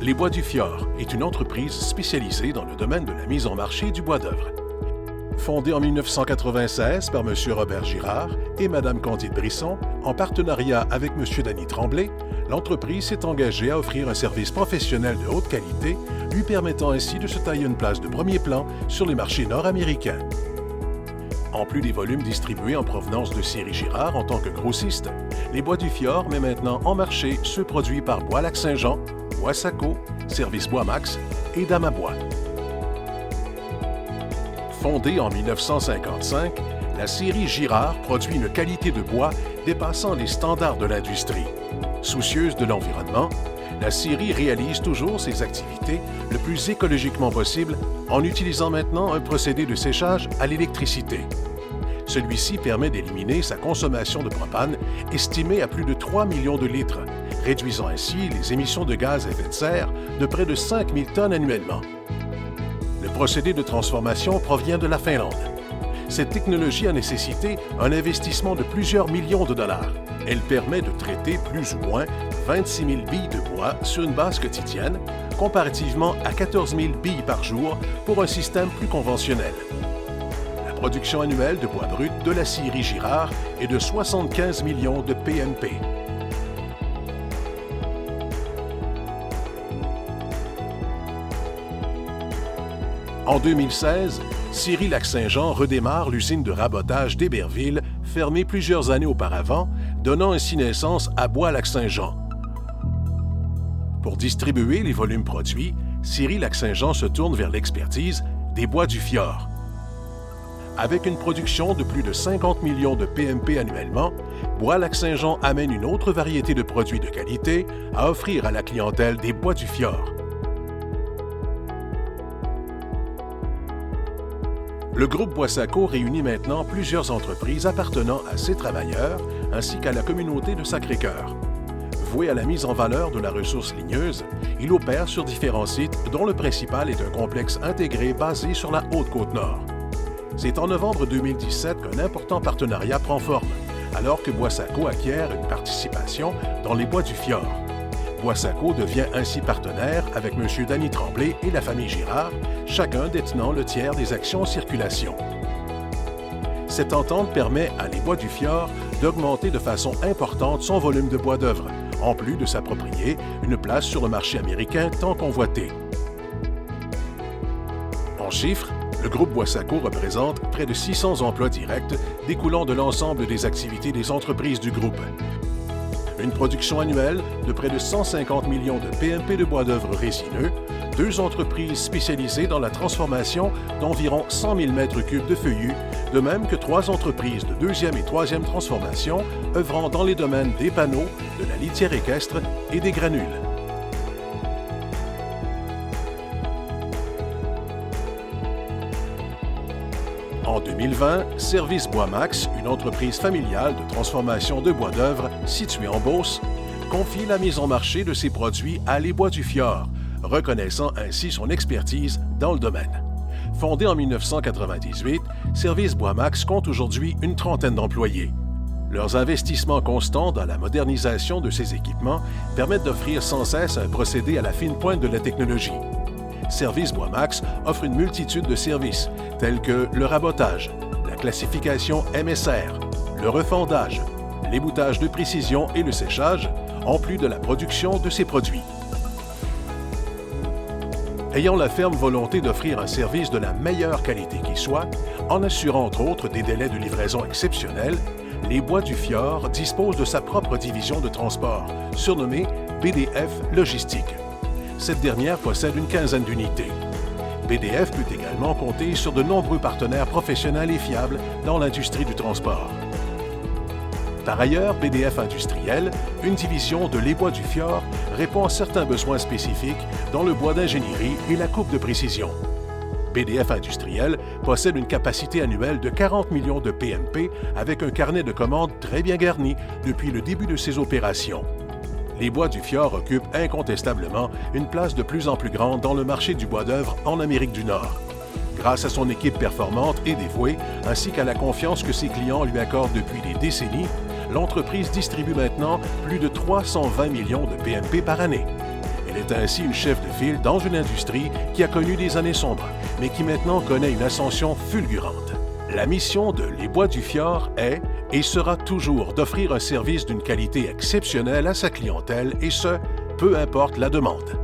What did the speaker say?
Les Bois du Fjord est une entreprise spécialisée dans le domaine de la mise en marché du bois d'œuvre. Fondée en 1996 par M. Robert Girard et Mme Candide Brisson, en partenariat avec M. Danny Tremblay, l'entreprise s'est engagée à offrir un service professionnel de haute qualité, lui permettant ainsi de se tailler une place de premier plan sur les marchés nord-américains. En plus des volumes distribués en provenance de Série Girard en tant que grossiste, les Bois du Fjord met maintenant en marché ceux produits par Bois-Lac-Saint-Jean, Bois-Sacco, Service Bois-Max et Damabois. Fondée en 1955, la série Girard produit une qualité de bois dépassant les standards de l'industrie. Soucieuse de l'environnement, la série réalise toujours ses activités le plus écologiquement possible en utilisant maintenant un procédé de séchage à l'électricité. Celui-ci permet d'éliminer sa consommation de propane estimée à plus de 3 millions de litres, réduisant ainsi les émissions de gaz à effet de serre de près de 5 000 tonnes annuellement. Le procédé de transformation provient de la Finlande. Cette technologie a nécessité un investissement de plusieurs millions de dollars. Elle permet de traiter plus ou moins 26 000 billes de bois sur une base quotidienne, comparativement à 14 000 billes par jour pour un système plus conventionnel. La production annuelle de bois brut de la série Girard est de 75 millions de PMP. En 2016, Série Lac-Saint-Jean redémarre l'usine de rabotage d'Héberville, fermée plusieurs années auparavant, donnant ainsi naissance à Bois-Lac-Saint-Jean. Pour distribuer les volumes produits, Série Lac-Saint-Jean se tourne vers l'expertise des Bois du Fjord. Avec une production de plus de 50 millions de PMP annuellement, Bois-Lac-Saint-Jean amène une autre variété de produits de qualité à offrir à la clientèle des Bois du Fjord. Le groupe Bois-Sacco réunit maintenant plusieurs entreprises appartenant à ses travailleurs ainsi qu'à la communauté de Sacré-Cœur. Voué à la mise en valeur de la ressource ligneuse, il opère sur différents sites dont le principal est un complexe intégré basé sur la Haute-Côte-Nord. C'est en novembre 2017 qu'un important partenariat prend forme, alors que Bois-Sacco acquiert une participation dans les Bois du Fjord. Bois-Sacco devient ainsi partenaire avec M. Danny Tremblay et la famille Girard, chacun détenant le tiers des actions en circulation. Cette entente permet à les Bois du Fjord d'augmenter de façon importante son volume de bois d'œuvre, en plus de s'approprier une place sur le marché américain tant convoité. En chiffres, le groupe Bois-Sacco représente près de 600 emplois directs découlant de l'ensemble des activités des entreprises du groupe. Une production annuelle de près de 150 millions de PMP de bois d'œuvre résineux, 2 entreprises spécialisées dans la transformation d'environ 100 000 m3 de feuillus, de même que 3 entreprises de 2e et 3e transformation œuvrant dans les domaines des panneaux, de la litière équestre et des granules. En 2020, Service Bois-Max, une entreprise familiale de transformation de bois d'œuvre située en Beauce, confie la mise en marché de ses produits à les Bois du Fjord, reconnaissant ainsi son expertise dans le domaine. Fondé en 1998, Service Bois-Max compte aujourd'hui une trentaine d'employés. Leurs investissements constants dans la modernisation de ces équipements permettent d'offrir sans cesse un procédé à la fine pointe de la technologie. Service Bois-Max offre une multitude de services, tels que le rabotage, la classification MSR, le refondage, l'ébouttage de précision et le séchage, en plus de la production de ces produits. Ayant la ferme volonté d'offrir un service de la meilleure qualité qui soit, en assurant entre autres des délais de livraison exceptionnels, les Bois du Fjord disposent de sa propre division de transport, surnommée BDF Logistique. Cette dernière possède une quinzaine d'unités. BDF peut également compter sur de nombreux partenaires professionnels et fiables dans l'industrie du transport. Par ailleurs, BDF Industriel, une division de Les Bois du Fjord, répond à certains besoins spécifiques dans le bois d'ingénierie et la coupe de précision. BDF Industriel possède une capacité annuelle de 40 millions de PMP avec un carnet de commandes très bien garni depuis le début de ses opérations. Les Bois du Fjord occupent incontestablement une place de plus en plus grande dans le marché du bois d'œuvre en Amérique du Nord. Grâce à son équipe performante et dévouée, ainsi qu'à la confiance que ses clients lui accordent depuis des décennies, l'entreprise distribue maintenant plus de 320 millions de PMP par année. Elle est ainsi une chef de file dans une industrie qui a connu des années sombres, mais qui maintenant connaît une ascension fulgurante. La mission de Les Bois du Fjord est et sera toujours d'offrir un service d'une qualité exceptionnelle à sa clientèle, et ce, peu importe la demande.